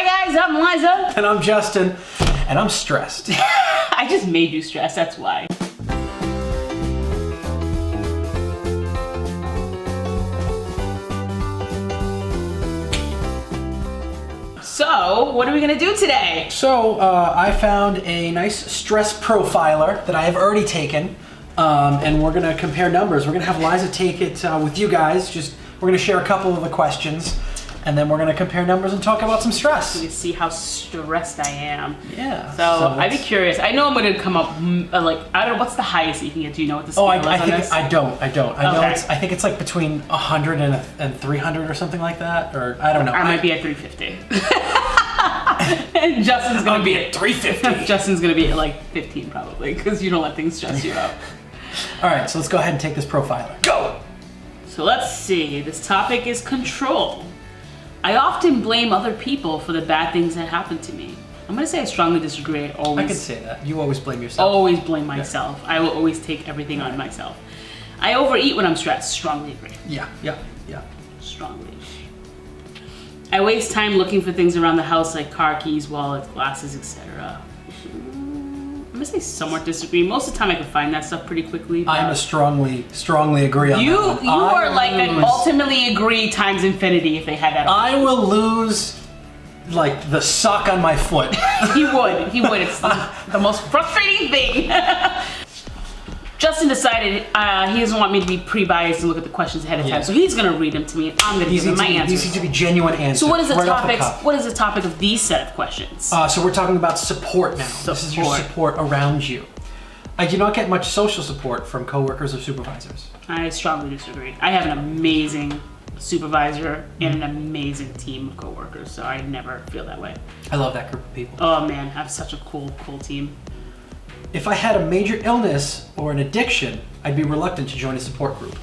Hi guys, I'm Liza. And I'm Justin, and I'm stressed. I just made you stressed, that's why. So, what are we gonna do today? So, I found a nice stress profiler that I have already taken, and we're gonna compare numbers. We're gonna have Liza take it with you guys. We're gonna share a couple of the questions, and then we're gonna compare numbers and talk about some stress. To see how stressed I am. Yeah. So I'd be curious. I know I'm gonna come up like, I don't know, what's the highest that you can get? Do you know what the scale is on this? I don't. I know Okay. I think it's like between 100 and 300 or something like that, or I don't know. I might be at 350. And Justin's gonna be at 350. Justin's gonna be at like 15 probably, because you don't let things stress you out. All right, so let's go ahead and take this profiler. Go! So let's see, this topic is control. I often blame other people for the bad things that happen to me. I'm gonna say I strongly disagree. I can say that. You always blame yourself. Always blame myself. I will always take everything on myself. I overeat when I'm stressed. Strongly agree. Yeah. Strongly. I waste time looking for things around the house like car keys, wallets, glasses, etc. I'm gonna say somewhat disagree. Most of the time I can find that stuff pretty quickly. I'm a strongly agree on that one. You are like an ultimately agree times infinity if they had that. I will lose like the sock on my foot. He would. It's the most frustrating thing. Justin decided he doesn't want me to be pre-biased and look at the questions ahead of time, so he's gonna read them to me and I'm gonna give him my answers. These need to be genuine answers. So what is the right What is the topic of these set of questions? So we're talking about support now. This is your support around you. I do not get much social support from coworkers or supervisors. I strongly disagree. I have an amazing supervisor and an amazing team of coworkers, so I never feel that way. I love that group of people. Oh man, I have such a cool team. If I had a major illness or an addiction, I'd be reluctant to join a support group.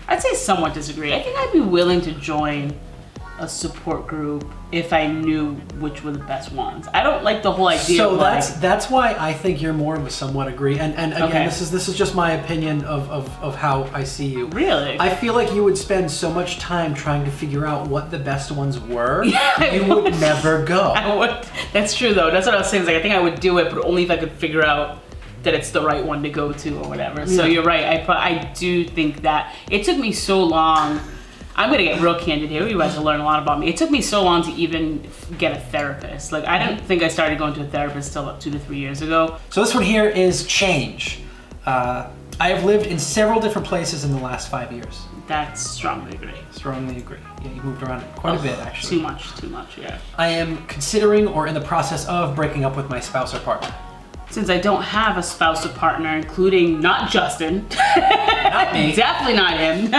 I'd say somewhat disagree. I think I'd be willing to join a support group if I knew which were the best ones. I don't like the whole idea. So of that's why I think you're more of a somewhat agree. And again, Okay. this is just my opinion of how I see you. Really? I feel like you would spend so much time trying to figure out what the best ones were. Yeah, you would never go. I would. That's true though. That's what I was saying. Like, I think I would do it, but only if I could figure out that it's the right one to go to or whatever. Yeah. So you're right. I do think that it took me so long. I'm gonna get real candid here. You guys will learn a lot about me. It took me so long to even get a therapist. Like, I don't think I started going to a therapist till about 2 to 3 years ago. So this one here is change. I have lived in several different places in the last 5 years. That's strongly agree. Strongly agree. Yeah, you moved around quite a bit, actually. Too much, yeah. I am considering or in the process of breaking up with my spouse or partner. Since I don't have a spouse or partner, including not Justin. Not me. Definitely not him.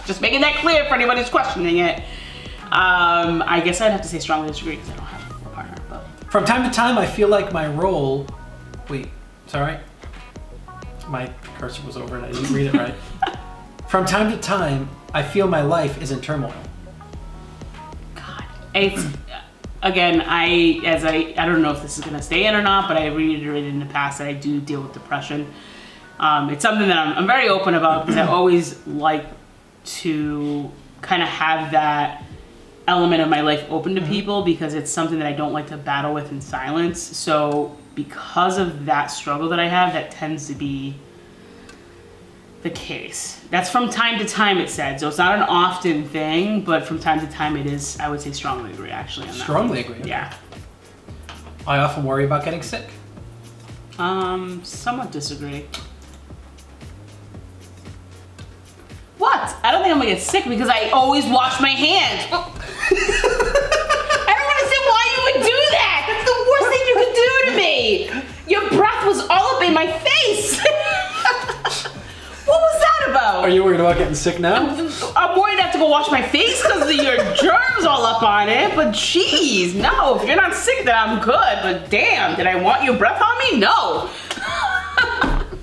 Just making that clear for anybody who's questioning it. I guess I'd have to say strongly disagree because I don't have a partner. But From time to time, I feel like my role... Wait, sorry? My cursor was over and I didn't read it right. From time to time, I feel my life is in turmoil. God, it's... Again, I don't know if this is gonna stay in or not, but I reiterated in the past that I do deal with depression. It's something that I'm very open about because I always like to kind of have that element of my life open to people because it's something that I don't like to battle with in silence. So because of that struggle that I have, that tends to be the case. That's from time to time, it said. So it's not an often thing, but from time to time it is, I would say strongly agree actually on that. Strongly agree? Yeah. I often worry about getting sick. Somewhat disagree. What? I don't think I'm gonna get sick because I always wash my hands. I don't understand why you would do that. That's the worst thing you could do to me. Your breath was all up in my face. What was that about? Are you worried about getting sick now? I'm worried I have to go wash my face because of your germs all up on it, but geez, no, if you're not sick then I'm good, but damn, did I want your breath on me? No.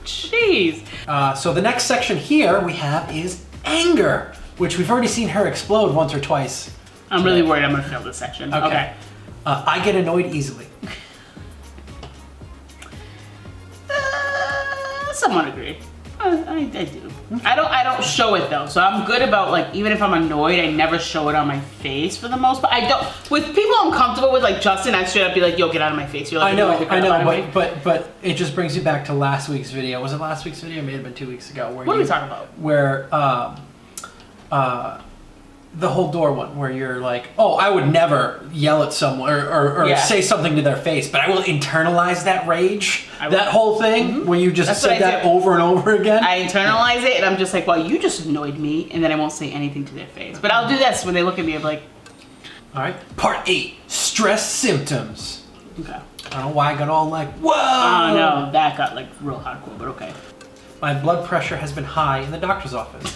Jeez. So the next section here we have is anger, which we've already seen her explode once or twice. I'm really worried I'm gonna fail this section. Okay. I get annoyed easily. Somewhat agree. I do. I don't show it though, so I'm good about like even if I'm annoyed, I never show it on my face for the most part. I don't with people I'm comfortable with, like Justin. I straight up be like, "Yo, get out of my face." You're like, I know, but it just brings you back to last week's video. Was it last week's video? It may have been 2 weeks ago. What are we talking about? Where the whole door one, where you're like, "Oh, I would never yell at someone or say something to their face, but I will internalize that rage." That whole thing where you just said that over and over again. I internalize it, and I'm just like, "Well, you just annoyed me," and then I won't say anything to their face. But I'll do this when they look at me. I'm like, "All right." Part 8: stress symptoms. Okay. I don't know why I got all like, "Whoa!" Oh no, that got like real hardcore, but okay. My blood pressure has been high in the doctor's office.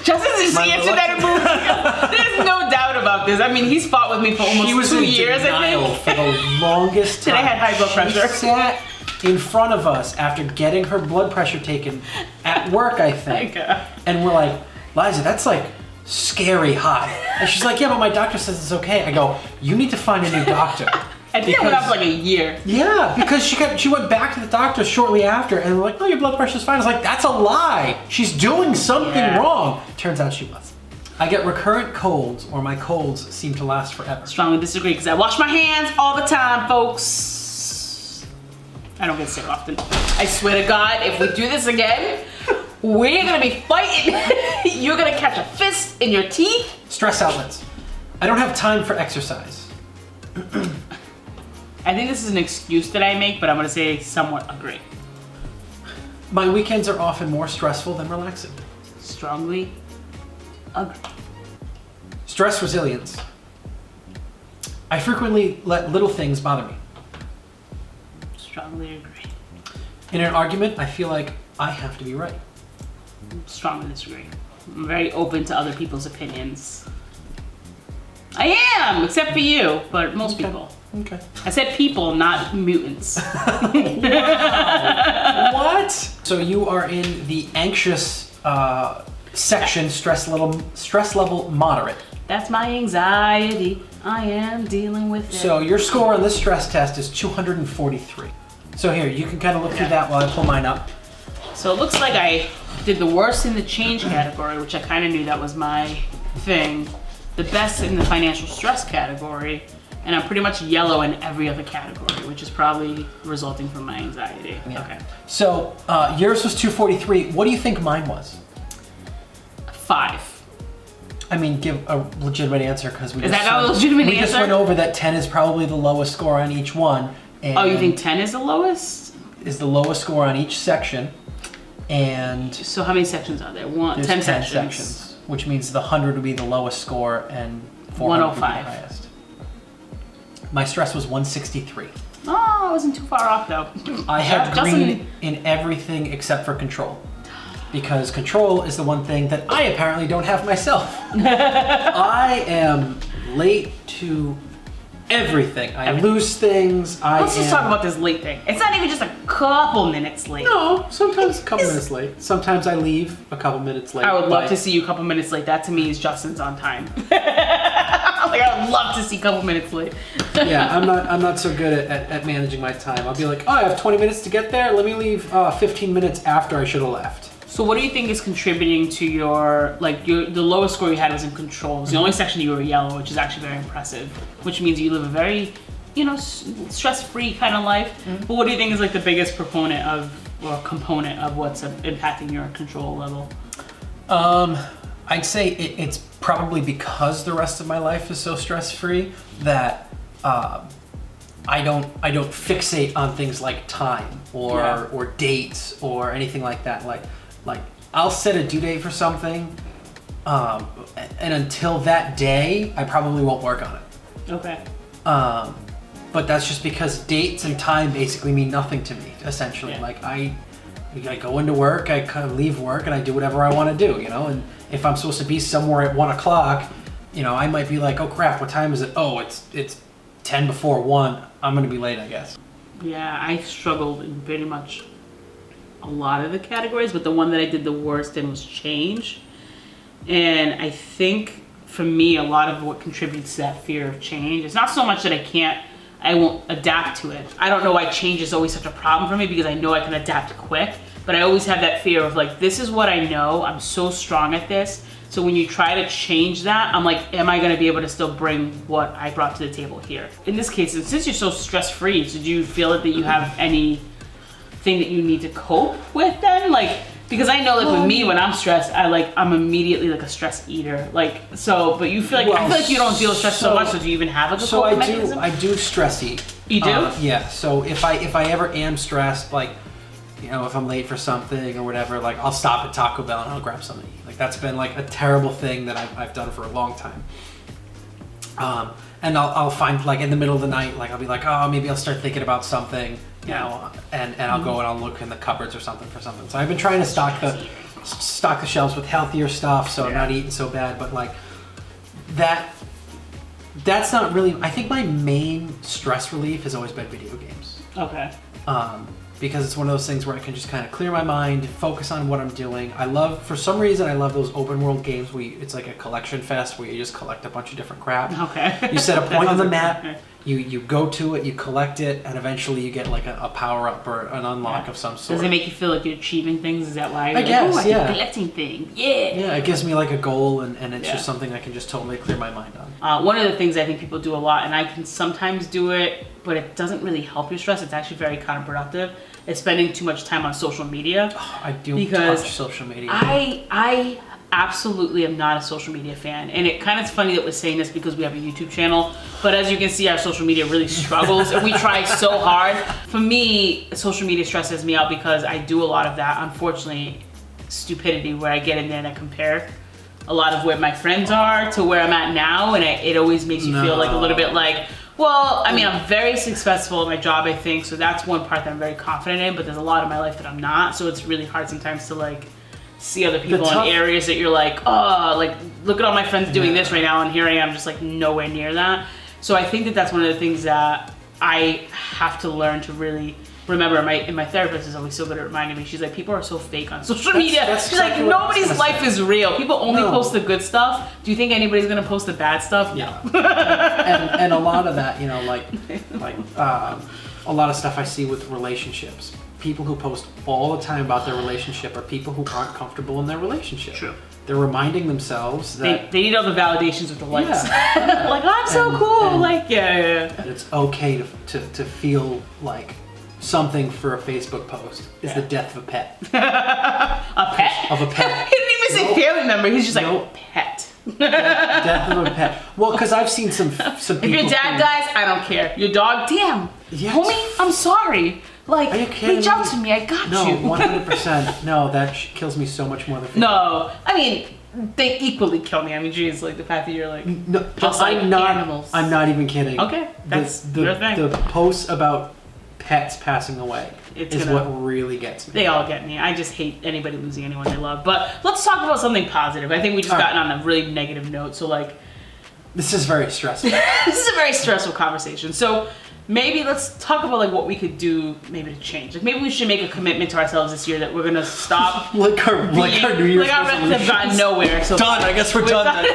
Justin's just answered that in movie. There's no doubt about this. I mean, he's fought with me for almost 2 years, I think. For the longest time. And I had high blood pressure. She sat in front of us after getting her blood pressure taken at work, I think. And we're like, "Liza, that's like scary high." And she's like, "Yeah, but my doctor says it's okay." I go, "You need to find a new doctor." I think it went up for like a year. Yeah, because she went back to the doctor shortly after and we're like, "No, your blood pressure's fine." I was like, "That's a lie. She's doing something wrong." Turns out she was. I get recurrent colds, or my colds seem to last forever. Strongly disagree, because I wash my hands all the time, folks. I don't get sick often. I swear to God, if we do this again, we're gonna be fighting. You're gonna catch a fist in your teeth. Stress outlets. I don't have time for exercise. I think this is an excuse that I make, but I'm gonna say somewhat agree. My weekends are often more stressful than relaxing. Strongly agree. Stress resilience. I frequently let little things bother me. Strongly agree. In an argument, I feel like I have to be right. Strongly disagree. I'm very open to other people's opinions. I am, except for you, but most people. Okay. I said people, not mutants. What? So you are in the anxious section, stress level moderate. That's my anxiety. I am dealing with it. So your score on this stress test is 243. So here, you can kind of look through that while I pull mine up. So it looks like I did the worst in the change category, which I kind of knew that was my thing. The best in the financial stress category. And I'm pretty much yellow in every other category, which is probably resulting from my anxiety. Yeah. Okay. So yours was 243. What do you think mine was? 5. I mean, give a legitimate answer because we Is that not a legitimate we just answer? went over that 10 is probably the lowest score on each one. And Oh, you think 10 is the lowest? is the lowest score on each section, and So how many sections are there? there's 10 10 sections. which means the 100 would be the lowest score and 400 would be the 105. highest. My stress was 163. Oh, I wasn't too far off though. I had Justin- green in everything except for control. Because control is the one thing that I apparently don't have myself. I am late to everything. I lose things. Let's just talk about this late thing. It's not even just a couple minutes late. No, sometimes a couple minutes late. Sometimes I leave a couple minutes late. I would love to see you a couple minutes late. That to me is Justin's on time. Like I would love to see a couple minutes late. Yeah, I'm not so good at managing my time. I'll be like, "Oh, I have 20 minutes to get there. Let me leave 15 minutes after I should have left." So what do you think is contributing to your the lowest score you had was in control? It was the only section you were yellow, which is actually very impressive. Which means you live a very, stress-free kind of life. But what do you think is like the biggest component of what's impacting your control level? I'd say it's probably because the rest of my life is so stress-free that I don't fixate on things like time or dates or anything like that. Like I'll set a due date for something, and until that day, I probably won't work on it. Okay. But that's just because dates and time basically mean nothing to me, essentially. Yeah. Like I go into work, I kind of leave work, and I do whatever I want to do, And if I'm supposed to be somewhere at 1 o'clock, I might be like, "Oh crap, what time is it? Oh, it's 10 before 1. I'm gonna be late, I guess." Yeah, I struggled in pretty much a lot of the categories, but the one that I did the worst in was change. And I think for me, a lot of what contributes to that fear of change, it's not so much that I won't adapt to it. I don't know why change is always such a problem for me because I know I can adapt quick. but I always have that fear of like, this is what I know. I'm so strong at this. So when you try to change that, I'm like, am I going to be able to still bring what I brought to the table here? In this case, since you're so stress-free, so do you feel that you have anything that you need to cope with then? Like, because I know, like, with me, when I'm stressed, I'm immediately like a stress eater. Like, so, but you feel like, I feel like you don't deal with stress so much, so do you even have like a coping mechanism? I do stress eat. You do? Yeah, so if I ever am stressed, like, you know, if I'm late for something or whatever, like, I'll stop at Taco Bell and I'll grab something to eat. Like, that's been like a terrible thing that I've done for a long time. And I'll find, like, in the middle of the night, like, I'll be like, oh, maybe I'll start thinking about something, you know, and I'll go and I'll look in the cupboards or something for something. So I've been trying to stock the shelves with healthier stuff, so I'm not eating so bad. But like that's not really. I think my main stress relief has always been video games. Okay. Because it's one of those things where I can just kind of clear my mind, focus on what I'm doing. For some reason, I love those open world games where it's like a collection fest where you just collect a bunch of different crap. Okay. You set a point on the map, you go to it, you collect it, and eventually you get like a power up or an unlock of some sort. Does it make you feel like you're achieving things? Is that why you're I'm collecting things? Yeah. Yeah, it gives me like a goal, and it's just something I can just totally clear my mind on. One of the things I think people do a lot, and I can sometimes do it, but it doesn't really help your stress. It's actually very counterproductive. Is spending too much time on social media. Oh, I do touch social media. I absolutely am not a social media fan, and it kind of is funny that we're saying this because we have a YouTube channel, but as you can see, our social media really struggles, and we try so hard. For me, social media stresses me out because I do a lot of that, unfortunately, stupidity, where I get in there and I compare a lot of where my friends are to where I'm at now, and it always makes you feel like a little bit like, well, I mean, I'm very successful at my job, I think, so that's one part that I'm very confident in, but there's a lot of my life that I'm not, so it's really hard sometimes to like see other people in areas that you're like, oh, like, look at all my friends doing this right now, and here I am just like nowhere near that. So I think that that's one of the things that I have to learn to really remember. My therapist is always so good at reminding me. She's like, people are so fake on social media. She's like, nobody's life is real. People only post the good stuff. Do you think anybody's gonna post the bad stuff? No. and a lot of that, you know, like a lot of stuff I see with relationships. People who post all the time about their relationship are people who aren't comfortable in their relationship. True. They're reminding themselves that they need all the validations with the likes. Like, I'm so cool. And it's okay to feel like something for a Facebook post is the death of a pet. A pet? Of a pet. He didn't even say family member. He's just like, pet. Death of a pet. Well, because I've seen some people. If your dad dies, I don't care. Your dog, damn. Yes. Homie, I'm sorry. Like, are you kidding reach out to me. I got you. No, 100%. No, that kills me so much more than Facebook. No, I mean, they equally kill me. I mean, geez, like the fact that you're like, no, just like animals. I'm not even kidding. Okay, that's your thing. The posts about pets passing away is what really gets me. They all get me. I just hate anybody losing anyone they love. But let's talk about something positive. I think we just gotten on a really negative note. So like, this is very stressful. This is a very stressful conversation. So maybe let's talk about like what we could do maybe to change. Like maybe we should make a commitment to ourselves this year that we're gonna stop. like our New Year's our resolutions have gotten nowhere. So done. I guess we're done.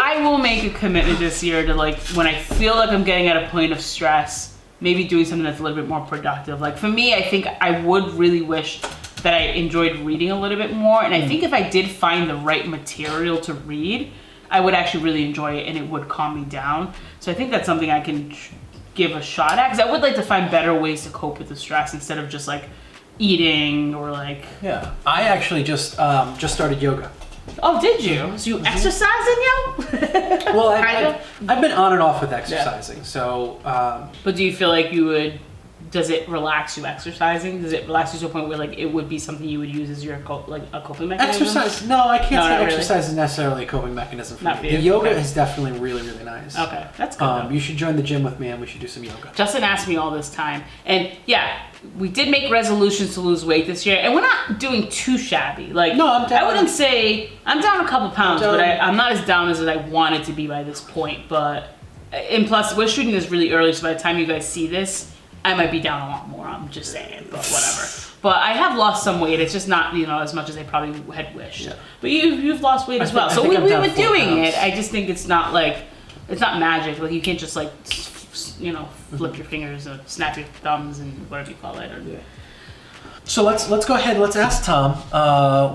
I will make a commitment this year to like when I feel like I'm getting at a point of stress, maybe doing something that's a little bit more productive. Like for me, I think I would really wish that I enjoyed reading a little bit more. And I think if I did find the right material to read, I would actually really enjoy it and it would calm me down. So I think that's something I can give a shot at, because I would like to find better ways to cope with the stress instead of just like eating or like. Yeah, I actually just started yoga. Oh, did you? So you exercising, yo? Well, I've been on and off with exercising, so. But do you feel like you would? Does it relax you exercising? Does it relax you to a point where like it would be something you would use as your like a coping mechanism? Exercise? No, I can't say exercise really. is necessarily a coping mechanism for Not me. for you. The yoga Okay. is definitely really, really nice. Okay, that's good. You should join the gym with me and we should do some yoga. Justin asked me all this time, and yeah, we did make resolutions to lose weight this year, and we're not doing too shabby. Like, no, I'm down. I wouldn't say I'm down a couple pounds, but I'm not as down as I wanted to be by this point. But and plus, we're shooting this really early, so by the time you guys see this, I might be down a lot more. I'm just saying, but whatever. But I have lost some weight. It's just not, as much as I probably had wished. Yeah. But you've lost weight as well. So we've been doing it. I just think it's not magic. Like you can't just like, flip your fingers or snap your thumbs and whatever you call it. Or So let's go ahead. Let's ask Tom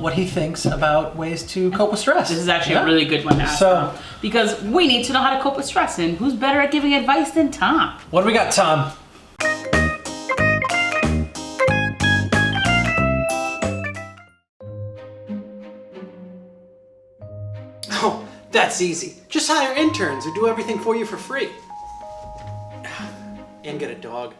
what he thinks about ways to cope with stress. This is actually a really good one to ask Tom, because we need to know how to cope with stress, and who's better at giving advice than Tom? What do we got, Tom? Oh, that's easy. Just hire interns who do everything for you for free. And get a dog.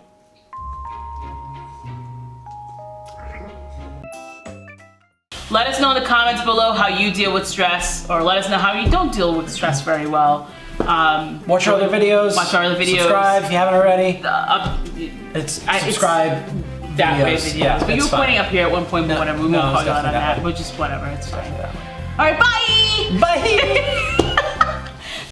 Let us know in the comments below how you deal with stress, or let us know how you don't deal with stress very well. Watch our other videos. Watch our other videos. Subscribe if you haven't already. Subscribe. That way videos. Yeah, but you were fine. pointing up here at one point, but whatever. We won't call you out on that. Way. But just whatever. It's fine. All right, bye. Bye.